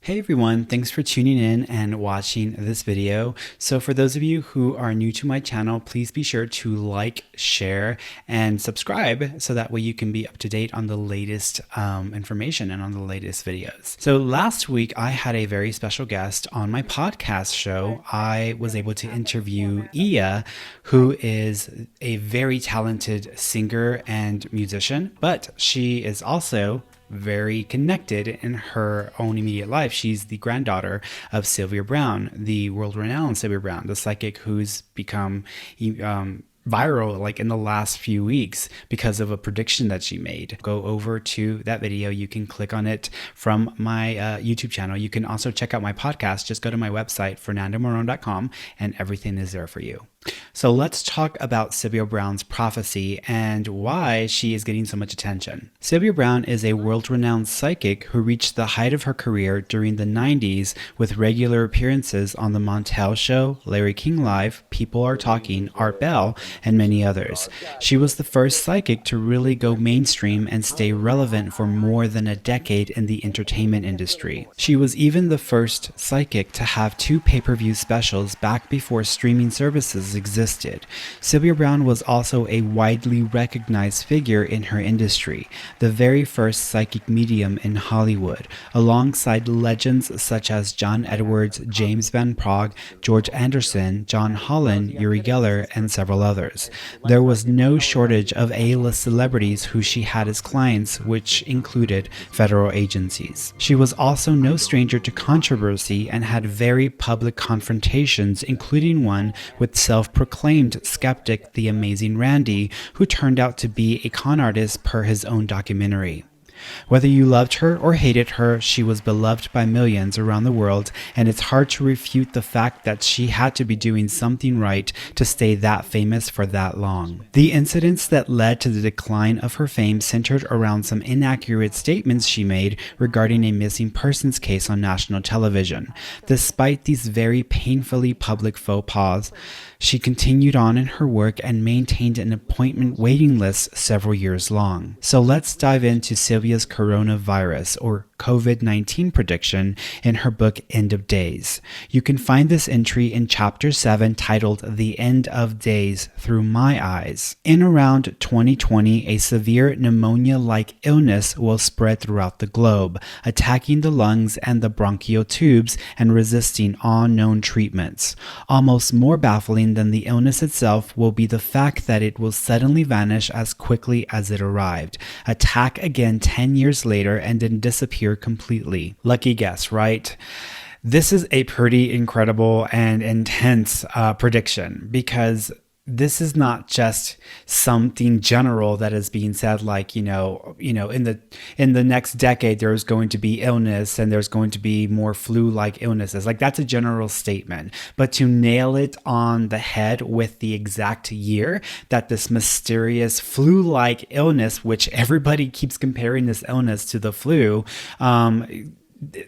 Hey everyone, thanks for tuning in and watching this video. So for those of you who are new to my channel, please be sure to like, share, and subscribe so that way you can be up to date on the latest information and on the latest videos. So last week I had a very special guest on my podcast show. I was able to interview Iya, who is a very talented singer and musician, but she is also very connected in her own immediate life. She's the granddaughter of Sylvia Browne, the world-renowned Sylvia Browne, the psychic who's become viral like in the last few weeks because of a prediction that she made. Go over to that video. You can click on it from my YouTube channel. You can also check out my podcast. Just go to my website, fernandomorone.com, and everything is there for you. So let's talk about Sylvia Browne's prophecy and why she is getting so much attention. Sylvia Browne is a world-renowned psychic who reached the height of her career during the 90s with regular appearances on The Montel Show, Larry King Live, People Are Talking, Art Bell, and many others. She was the first psychic to really go mainstream and stay relevant for more than a decade in the entertainment industry. She was even the first psychic to have 2 pay-per-view specials back before streaming services existed. Sylvia Browne was also a widely recognized figure in her industry, the very first psychic medium in Hollywood, alongside legends such as John Edwards, James Van Praagh, George Anderson, John Holland, Uri Geller, and several others. There was no shortage of A-list celebrities who she had as clients, which included federal agencies. She was also no stranger to controversy and had very public confrontations, including one with self-proclaimed skeptic The Amazing Randy, who turned out to be a con artist per his own documentary. Whether you loved her or hated her, she was beloved by millions around the world, and it's hard to refute the fact that she had to be doing something right to stay that famous for that long. The incidents that led to the decline of her fame centered around some inaccurate statements she made regarding a missing persons case on national television. Despite these very painfully public faux pas, she continued on in her work and maintained an appointment waiting list several years long. So let's dive into Sylvia's coronavirus or COVID-19 prediction in her book End of Days. You can find this entry in chapter 7 titled The End of Days Through My Eyes. In around 2020, a severe pneumonia-like illness will spread throughout the globe, attacking the lungs and the bronchial tubes and resisting all known treatments. Almost more baffling than the illness itself will be the fact that it will suddenly vanish as quickly as it arrived, attack again 10 years later, and then disappear completely. Lucky guess, right? This is a pretty incredible and intense prediction, because this is not just something general that is being said, like, in the next decade there's going to be illness and there's going to be more flu-like illnesses. Like, that's a general statement, but to nail it on the head with the exact year that this mysterious flu-like illness, which everybody keeps comparing this illness to the flu,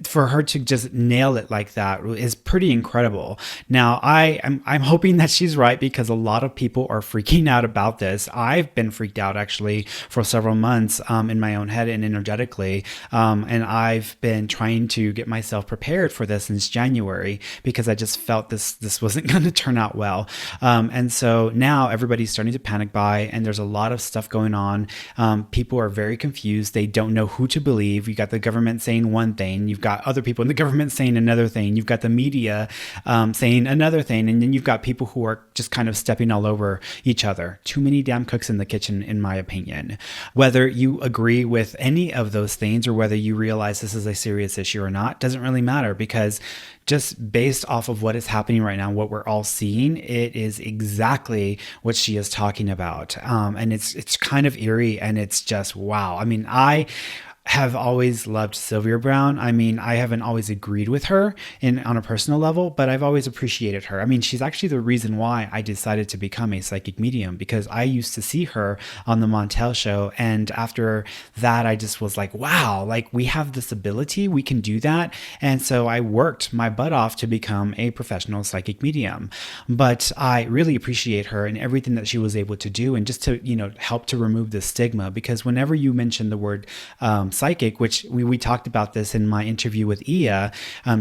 for her to just nail it like that is pretty incredible. Now, I'm hoping that she's right, because a lot of people are freaking out about this. I've been freaked out actually for several months in my own head and energetically, and I've been trying to get myself prepared for this since January, because I just felt this wasn't going to turn out well. And so now everybody's starting to panic buy, and there's a lot of stuff going on. People are very confused. They don't know who to believe. You got the government saying one thing, you've got other people in the government saying another thing, you've got the media saying another thing, and then you've got people who are just kind of stepping all over each other. Too many damn cooks in the kitchen, in my opinion. Whether you agree with any of those things or whether you realize this is a serious issue or not doesn't really matter, because just based off of what is happening right now, what we're all seeing, it is exactly what she is talking about. And it's kind of eerie, and it's just, wow. I mean, I have always loved Sylvia Browne. I mean, I haven't always agreed with her on a personal level, but I've always appreciated her. I mean, she's actually the reason why I decided to become a psychic medium, because I used to see her on the Montel Show, and after that, I just was like, wow, like, we have this ability, we can do that. And so I worked my butt off to become a professional psychic medium. But I really appreciate her and everything that she was able to do, and just to, help to remove the stigma, because whenever you mention the word psychic, which we talked about this in my interview with Ia.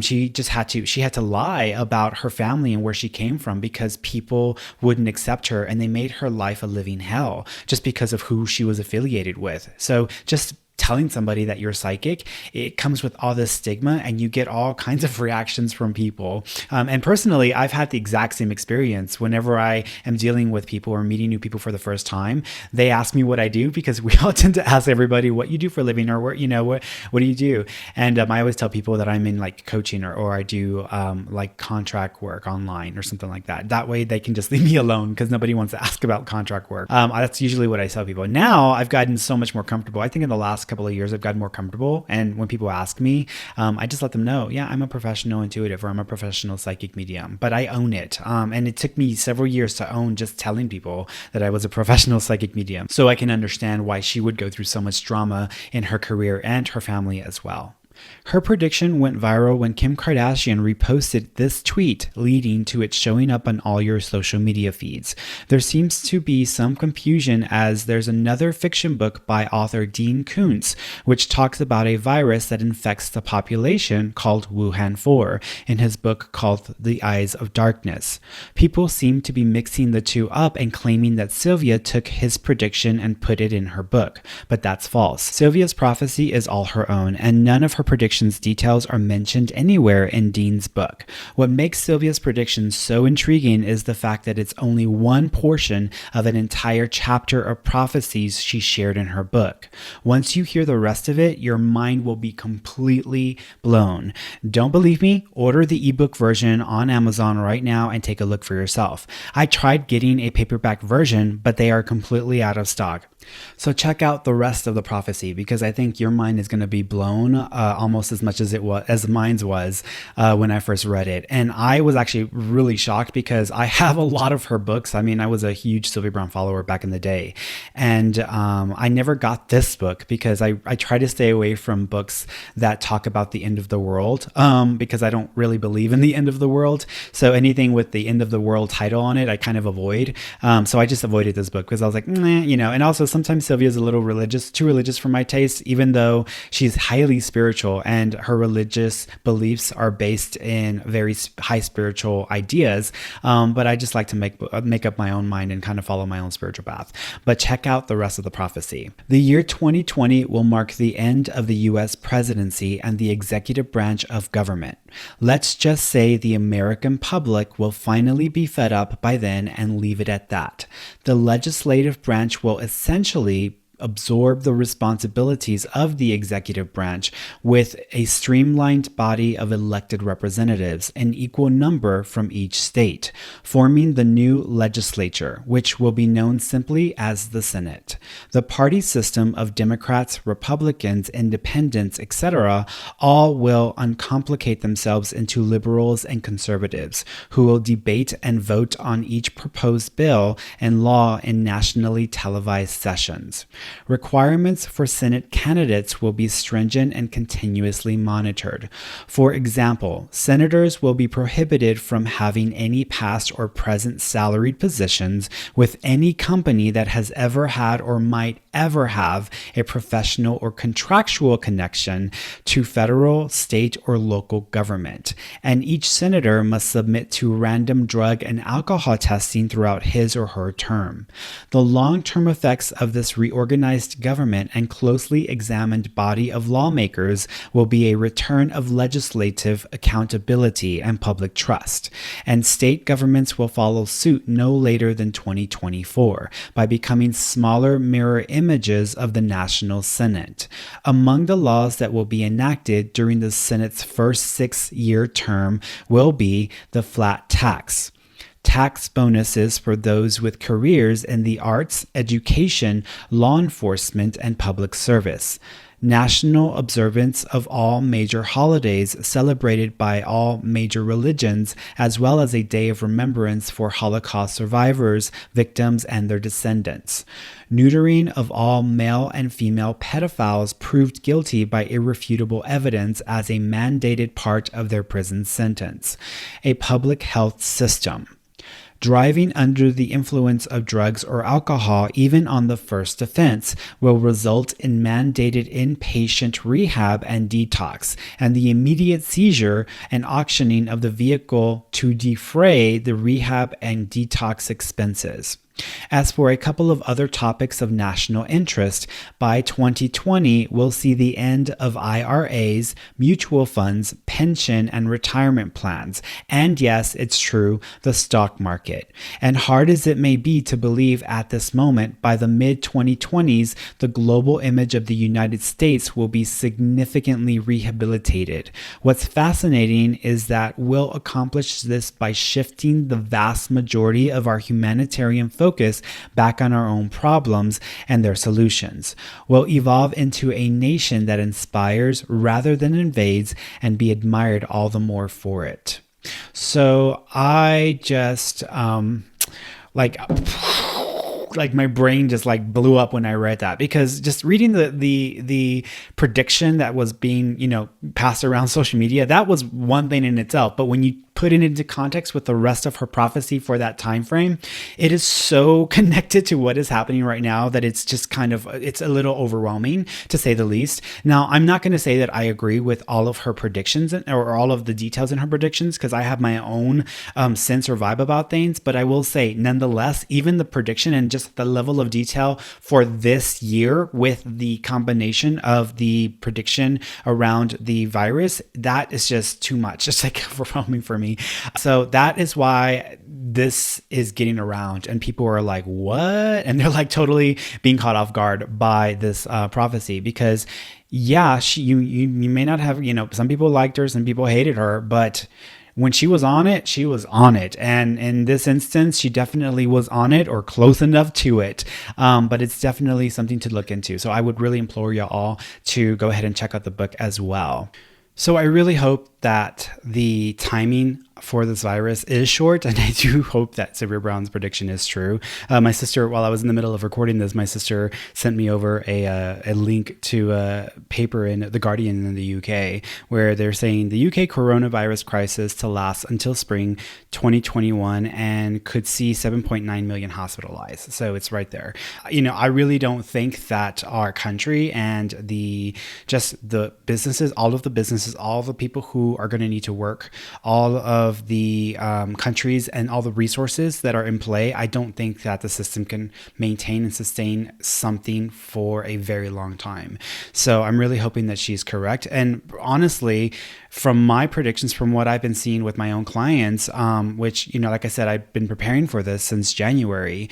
She had to lie about her family and where she came from because people wouldn't accept her, and they made her life a living hell just because of who she was affiliated with. So just telling somebody that you're psychic, it comes with all this stigma, and you get all kinds of reactions from people. And personally, I've had the exact same experience. Whenever I am dealing with people or meeting new people for the first time, they ask me what I do, because we all tend to ask everybody what you do for a living, or what do you do? And I always tell people that I'm in like coaching, or I do like contract work online or something like that. That way they can just leave me alone, because nobody wants to ask about contract work. That's usually what I tell people. Now I've gotten so much more comfortable. I think in the last couple of years I've gotten more comfortable, and when people ask me, I just let them know, yeah, I'm a professional intuitive, or I'm a professional psychic medium, but I own it. And it took me several years to own just telling people that I was a professional psychic medium, so I can understand why she would go through so much drama in her career and her family as well. Her prediction went viral when Kim Kardashian reposted this tweet, leading to it showing up on all your social media feeds. There seems to be some confusion, as there's another fiction book by author Dean Koontz, which talks about a virus that infects the population called Wuhan 4 in his book called The Eyes of Darkness. People seem to be mixing the two up and claiming that Sylvia took his prediction and put it in her book, but that's false. Sylvia's prophecy is all her own, and none of her predictions details are mentioned anywhere in Dean's book. What makes Sylvia's predictions so intriguing is the fact that it's only one portion of an entire chapter of prophecies she shared in her book. Once you hear the rest of it, your mind will be completely blown. Don't believe me? Order the ebook version on Amazon right now and take a look for yourself. I tried getting a paperback version, but they are completely out of stock. So check out the rest of the prophecy, because I think your mind is going to be blown almost as much as mine was when I first read it. And I was actually really shocked, because I have a lot of her books. I mean, I was a huge Sylvia Browne follower back in the day, and I never got this book, because I try to stay away from books that talk about the end of the world, because I don't really believe in the end of the world. So anything with the end of the world title on it, I kind of avoid. So I just avoided this book, because I was like, and also sometimes Sylvia's a little too religious for my taste, even though she's highly spiritual and her religious beliefs are based in very high spiritual ideas. But I just like to make up my own mind and kind of follow my own spiritual path. But check out the rest of the prophecy. The year 2020 will mark the end of the U.S. presidency and the executive branch of government. Let's just say the American public will finally be fed up by then and leave it at that. The legislative branch will essentially absorb the responsibilities of the executive branch with a streamlined body of elected representatives, an equal number from each state, forming the new legislature, which will be known simply as the Senate. The party system of Democrats, Republicans, Independents, etc., all will uncomplicate themselves into liberals and conservatives, who will debate and vote on each proposed bill and law in nationally televised sessions. Requirements for Senate candidates will be stringent and continuously monitored. For example, senators will be prohibited from having any past or present salaried positions with any company that has ever had or might ever have a professional or contractual connection to federal, state, or local government. And each senator must submit to random drug and alcohol testing throughout his or her term. The long-term effects of this reorganized government and closely examined body of lawmakers will be a return of legislative accountability and public trust, and state governments will follow suit no later than 2024 by becoming smaller mirror images of the national Senate. Among the laws that will be enacted during the Senate's first 6-year term will be the flat tax, tax bonuses for those with careers in the arts, education, law enforcement, and public service, national observance of all major holidays celebrated by all major religions, as well as a day of remembrance for Holocaust survivors, victims, and their descendants. Neutering of all male and female pedophiles proved guilty by irrefutable evidence as a mandated part of their prison sentence. A public health system. Driving under the influence of drugs or alcohol, even on the first offense, will result in mandated inpatient rehab and detox, and the immediate seizure and auctioning of the vehicle to defray the rehab and detox expenses. As for a couple of other topics of national interest, by 2020, we'll see the end of IRAs, mutual funds, pension, and retirement plans. And yes, it's true, the stock market. And hard as it may be to believe at this moment, by the mid-2020s, the global image of the United States will be significantly rehabilitated. What's fascinating is that we'll accomplish this by shifting the vast majority of our humanitarian focus back on our own problems and their solutions. We'll evolve into a nation that inspires rather than invades and be admired all the more for it. So I just like my brain just like blew up when I read that, because just reading the prediction that was being, passed around social media, that was one thing in itself. But when you put it into context with the rest of her prophecy for that time frame, it is so connected to what is happening right now that it's just it's a little overwhelming, to say the least. Now, I'm not going to say that I agree with all of her predictions or all of the details in her predictions, because I have my own sense or vibe about things. But I will say, nonetheless, even the prediction and just the level of detail for this year with the combination of the prediction around the virus, that is just too much. It's like overwhelming for me. So that is why this is getting around, and people are like, what? And they're like totally being caught off guard by this prophecy, because yeah, you may not have, some people liked her, some people hated her, but when she was on it, she was on it. And in this instance, she definitely was on it, or close enough to it. But it's definitely something to look into. So I would really implore you all to go ahead and check out the book as well. So I really hope that the timing for this virus is short, and I do hope that Sylvia Browne's prediction is true. My sister, while I was in the middle of recording this, my sister sent me over a link to a paper in The Guardian in the UK, where they're saying the UK coronavirus crisis to last until spring 2021 and could see 7.9 million hospitalized. So it's right there. I really don't think that our country and the businesses, all of the people who are going to need to work, all of the countries and all the resources that are in play, I don't think that the system can maintain and sustain something for a very long time. So I'm really hoping that she's correct. And honestly, from my predictions, from what I've been seeing with my own clients, which, like I said, I've been preparing for this since January.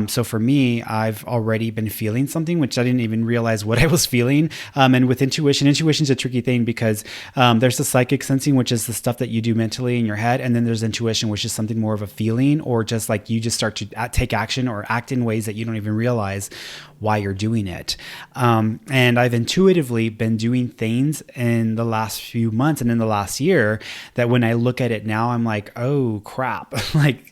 So for me, I've already been feeling something, which I didn't even realize what I was feeling. And with intuition's a tricky thing, because there's the psychic sensing, which is the stuff that you do mentally in your head. And then there's intuition, which is something more of a feeling, or just like you just start to take action or act in ways that you don't even realize why you're doing it. And I've intuitively been doing things in the last few months and in the last year that when I look at it now, I'm like, oh crap, like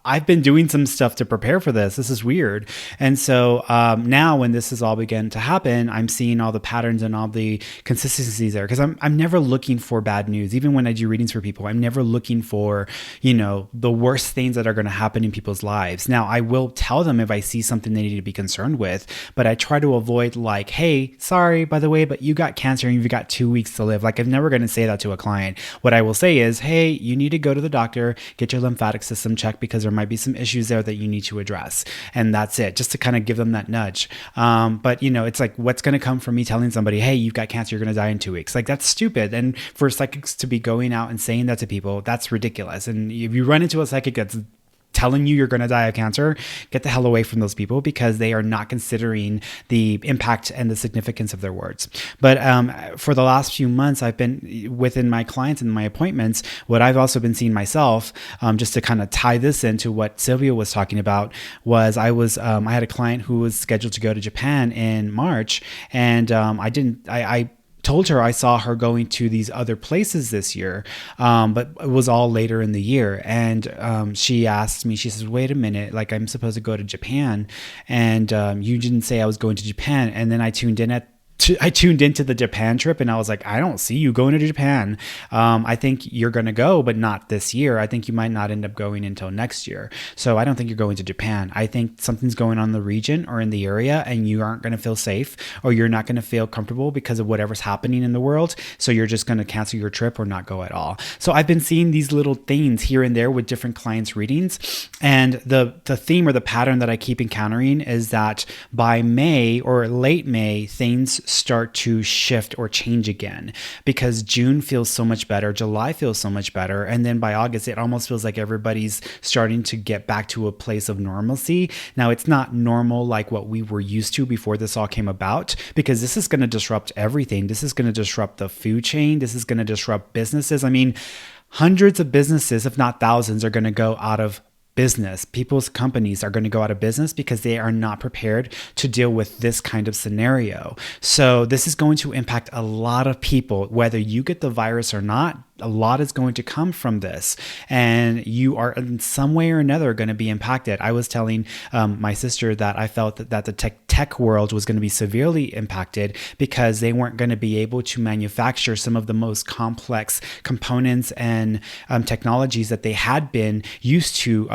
I've been doing some stuff to prepare for this. This is weird. And so now when this has all begun to happen, I'm seeing all the patterns and all the consistencies there, because I'm never looking for bad news. Even when I do readings for people, I'm never looking for, the worst things that are going to happen in people's lives. Now, I will tell them if I see something they need to be concerned with, but I try to avoid like, hey, sorry, by the way, but you got cancer and you've got 2 weeks to live. Like, I'm never going to say that to a client. What I will say is, hey, you need to go to the doctor, get your lymphatic system checked, because there might be some issues there that you need to address. And that's it, just to kind of give them that nudge. But it's like, what's going to come from me telling somebody, hey, you've got cancer, you're going to die in 2 weeks. Like, that's stupid. And for psychics to be going out and saying that to people, that's ridiculous. And if you run into a psychic that's telling you you're going to die of cancer, get the hell away from those people, because they are not considering the impact and the significance of their words. But for the last few months, I've been within my clients and my appointments, what I've also been seeing myself, just to kind of tie this into what Sylvia was talking about, was I had a client who was scheduled to go to Japan in March, and I told her I saw her going to these other places this year, but it was all later in the year. And she asked me, she says, wait a minute, like, I'm supposed to go to Japan, and you didn't say I was going to Japan. And then I tuned in at I tuned into the Japan trip and I was like, I don't see you going to Japan. I think you're going to go, but not this year. I think you might not end up going until next year. So I don't think you're going to Japan. I think something's going on in the region or in the area and you aren't going to feel safe or you're not going to feel comfortable because of whatever's happening in the world. So you're just going to cancel your trip or not go at all. So I've been seeing these little things here and there with different clients' readings. And the theme or the pattern that I keep encountering is that by May or late May, things start to shift or change again because June feels so much better. July feels so much better. And then by August, it almost feels like everybody's starting to get back to a place of normalcy. Now, it's not normal like what we were used to before this all came about, because this is going to disrupt everything. This is going to disrupt the food chain. This is going to disrupt businesses. I mean, hundreds of businesses, if not thousands, are going to go out of business. People's companies are going to go out of business because they are not prepared to deal with this kind of scenario. So this is going to impact a lot of people, whether you get the virus or not. A lot is going to come from this, and you are in some way or another going to be impacted. I was telling my sister that I felt that the tech world was going to be severely impacted because they weren't going to be able to manufacture some of the most complex components and technologies that they had been used to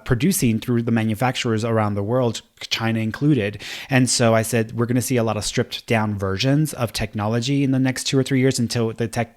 producing through the manufacturers around the world, China included. And so I said, we're going to see a lot of stripped down versions of technology in the next 2 or 3 years until the tech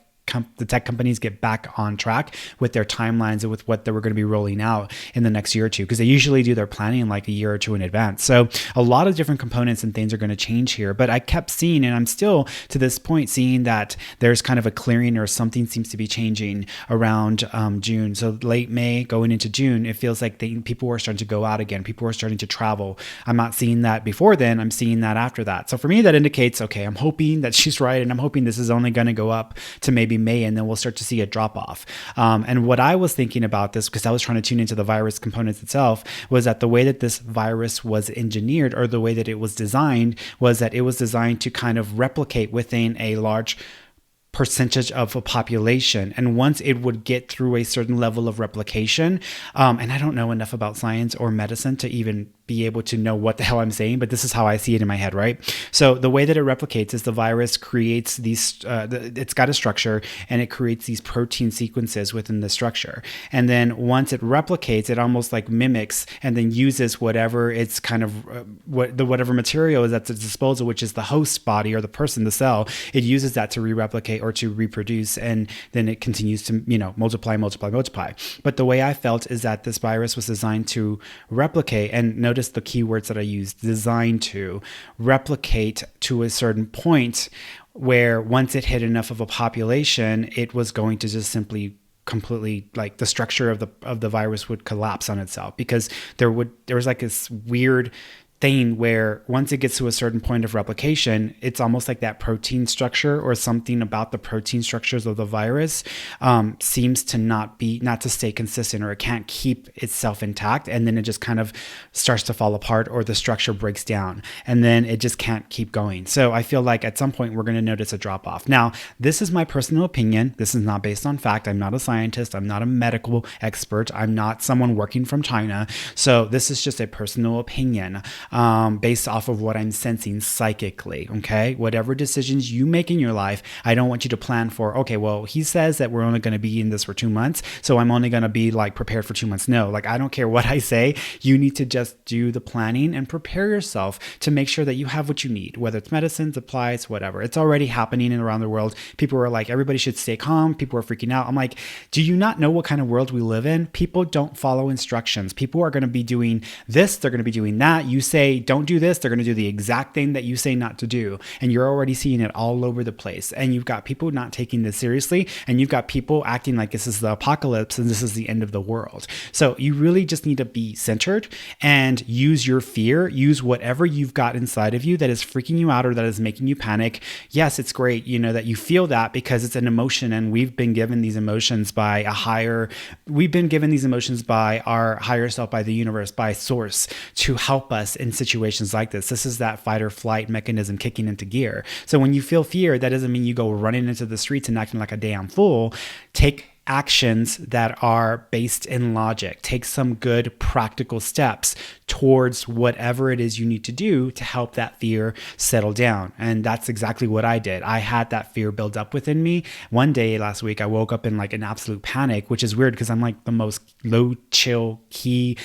companies get back on track with their timelines and with what they were going to be rolling out in the next year or two, because they usually do their planning like a year or two in advance. So a lot of different components and things are going to change here. But I kept seeing, and I'm still to this point seeing, that there's kind of a clearing or something seems to be changing around June. So late May going into June, it feels like people are starting to go out again. People are starting to travel. I'm not seeing that before then. I'm seeing that after that. So for me, that indicates, okay, I'm hoping that she's right. And I'm hoping this is only going to go up to maybe May, and then we'll start to see a drop off. And what I was thinking about this, because I was trying to tune into the virus components itself, was that the way that this virus was engineered, or the way that it was designed, was that it was designed to kind of replicate within a large percentage of a population. And once it would get through a certain level of replication, and I don't know enough about science or medicine to even be able to know what the hell I'm saying, but this is how I see it in my head, right? So the way that it replicates is the virus creates these, it's got a structure, and it creates these protein sequences within the structure. And then once it replicates, it almost like mimics and then uses whatever it's kind of, whatever material is at its disposal, which is the host body or the person, the cell. It uses that to re-replicate or to reproduce, and then it continues to, multiply. But the way I felt is that this virus was designed to replicate, and notice the keywords that I used, designed to replicate to a certain point where once it hit enough of a population, it was going to just simply completely, like, the structure of the virus would collapse on itself, because there was like this weird thing where once it gets to a certain point of replication, it's almost like that protein structure or something about the protein structures of the virus seems to not to stay consistent, or it can't keep itself intact. And then it just kind of starts to fall apart, or the structure breaks down, and then it just can't keep going. So I feel like at some point we're going to notice a drop off. Now, this is my personal opinion. This is not based on fact. I'm not a scientist. I'm not a medical expert. I'm not someone working from China. So this is just a personal opinion. Based off of what I'm sensing psychically, okay? Whatever decisions you make in your life, I don't want you to plan for, okay, well, he says that we're only going to be in this for 2 months, so I'm only going to be like prepared for 2 months. No, like, I don't care what I say. You need to just do the planning and prepare yourself to make sure that you have what you need, whether it's medicine, supplies, whatever. It's already happening around the world. People are like, everybody should stay calm. People are freaking out. I'm like, do you not know what kind of world we live in? People don't follow instructions. People are going to be doing this. They're going to be doing that. You say, don't do this, they're going to do the exact thing that you say not to do. And you're already seeing it all over the place. And you've got people not taking this seriously. And you've got people acting like this is the apocalypse and this is the end of the world. So you really just need to be centered and use your fear. Use whatever you've got inside of you that is freaking you out or that is making you panic. Yes, it's great, that you feel that, because it's an emotion, and we've been given these emotions by our higher self, by the universe, by source, to help us in situations like this. This is that fight or flight mechanism kicking into gear. So when you feel fear, that doesn't mean you go running into the streets and acting like a damn fool. Take actions that are based in logic. Take some good practical steps towards whatever it is you need to do to help that fear settle down. And that's exactly what I did. I had that fear build up within me. One day last week, I woke up in like an absolute panic, which is weird because I'm like the most low, chill, key,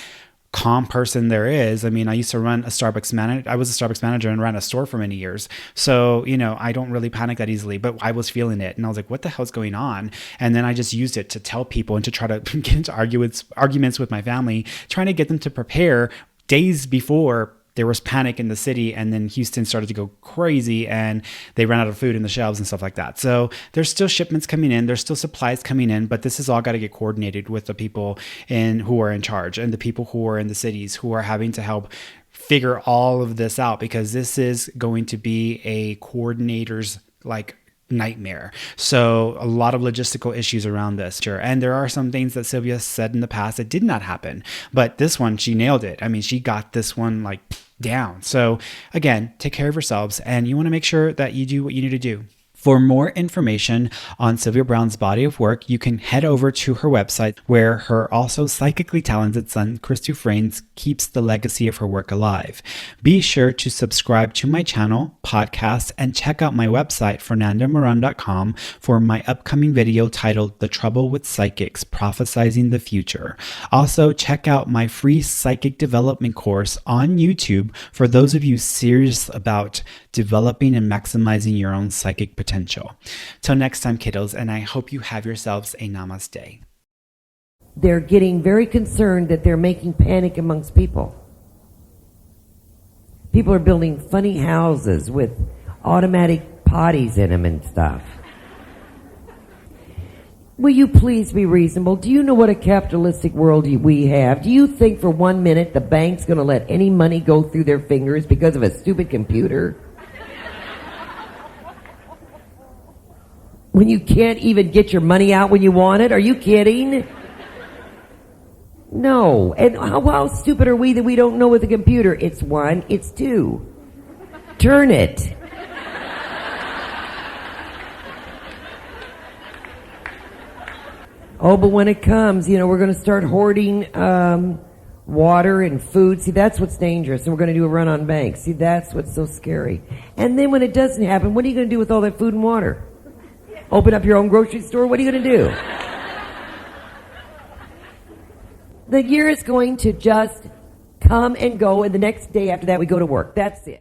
calm person there is. I mean, I used to run a Starbucks manager. I was a Starbucks manager and ran a store for many years. So, I don't really panic that easily, but I was feeling it. And I was like, what the hell's going on? And then I just used it to tell people and to try to get into arguments with my family, trying to get them to prepare days before there was panic in the city, and then Houston started to go crazy and they ran out of food in the shelves and stuff like that. So there's still shipments coming in, there's still supplies coming in, but this has all got to get coordinated with the people who are in charge and the people who are in the cities who are having to help figure all of this out, because this is going to be a coordinator's nightmare. So a lot of logistical issues around this. Sure. And there are some things that Sylvia said in the past that did not happen, but this one, she nailed it. I mean, she got this one down. So again, take care of yourselves, and you want to make sure that you do what you need to do. For more information on Sylvia Browne's body of work, you can head over to her website, where her also psychically talented son, Chris Dufresne, keeps the legacy of her work alive. Be sure to subscribe to my channel, podcast, and check out my website, fernandomoran.com, for my upcoming video titled The Trouble with Psychics, Prophesizing the Future. Also, check out my free psychic development course on YouTube for those of you serious about developing and maximizing your own psychic potential. Till next time, kiddos, and I hope you have yourselves a namaste. They're getting very concerned that they're making panic amongst people. People are building funny houses with automatic potties in them and stuff. Will you please be reasonable? Do you know what a capitalistic world we have? Do you think for 1 minute the bank's going to let any money go through their fingers because of a stupid computer? When you can't even get your money out when you want it? Are you kidding? No. And how stupid are we that we don't know with a computer? It's 1, it's 2. Turn it. Oh, but when it comes, we're going to start hoarding water and food. See, that's what's dangerous. And we're going to do a run on banks. See, that's what's so scary. And then when it doesn't happen, what are you going to do with all that food and water? Open up your own grocery store? What are you going to do? The year is going to just come and go, and the next day after that we go to work. That's it.